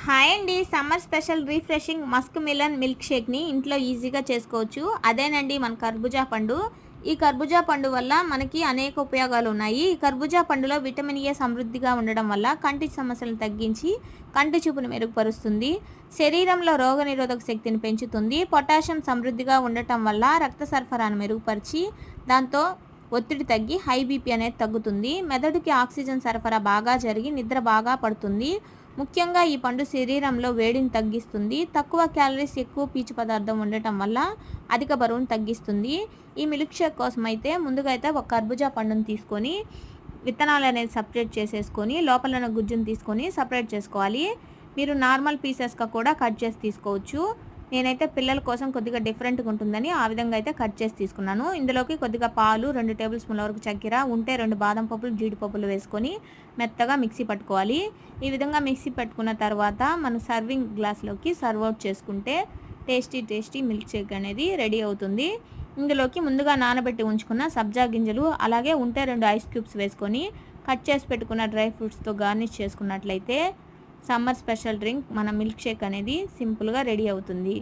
Hi అండి. Summer special refreshing musk melon milk షేక్ని ఇంట్లో ఈజీగా చేసుకోవచ్చు. అదేనండి మన కర్బూజా పండు. ఈ కర్బూజా పండు వల్ల మనకి అనేక ఉపయోగాలు ఉన్నాయి. ఈ కర్బూజా పండులో విటమిన్ ఏ సమృద్ధిగా ఉండడం వల్ల కంటి సమస్యలను తగ్గించి కంటి చూపును మెరుగుపరుస్తుంది. శరీరంలో రోగనిరోధక శక్తిని పెంచుతుంది. పొటాషియం సమృద్ధిగా ఉండటం వల్ల రక్త సరఫరాను మెరుగుపరిచి దాంతో ఒత్తిడి తగ్గి హై బీపీ అనేది తగ్గుతుంది. మెదడుకి ఆక్సిజన్ సరఫరా బాగా జరిగి నిద్ర బాగా పడుతుంది. ముఖ్యంగా ఈ పండు శరీరంలో వేడిని తగ్గిస్తుంది. తక్కువ క్యాలరీస్, ఎక్కువ పీచు పదార్థం ఉండటం వల్ల అధిక బరువును తగ్గిస్తుంది. ఈ మిల్క్ షేక్ కోసం అయితే ముందుగా అయితే ఒక కర్బూజా పండును తీసుకొని విత్తనాలు అనేది సపరేట్ చేసేసుకొని లోపల ఉన్న గుజ్జును తీసుకొని సపరేట్ చేసుకోవాలి. మీరు నార్మల్ పీసెస్గా కూడా కట్ చేసి తీసుకోవచ్చు. నేనైతే పిల్లల కోసం కొద్దిగా డిఫరెంట్గా ఉంటుందని ఆ విధంగా అయితే కట్ చేసి తీసుకున్నాను. ఇందులోకి కొద్దిగా పాలు, 2 టేబుల్ స్పూన్ల వరకు చక్కెర, ఉంటే 2 బాదం పప్పులు, జీడిపప్పులు వేసుకొని మెత్తగా మిక్సీ పట్టుకోవాలి. ఈ విధంగా మిక్సీ పట్టుకున్న తర్వాత మనం సర్వింగ్ గ్లాస్లోకి సర్వ్ అవుట్ చేసుకుంటే టేస్టీ మిల్క్ షేక్ అనేది రెడీ అవుతుంది. ఇందులోకి ముందుగా నానబెట్టి ఉంచుకున్న సబ్జా గింజలు, అలాగే ఉంటే 2 ఐస్ క్యూబ్స్ వేసుకొని కట్ చేసి పెట్టుకున్న డ్రై ఫ్రూట్స్తో గార్నిష్ చేసుకున్నట్లయితే సమ్మర్ స్పెషల్ డ్రింక్ మన మిల్క్ షేక్ అనేది సింపుల్గా రెడీ అవుతుంది.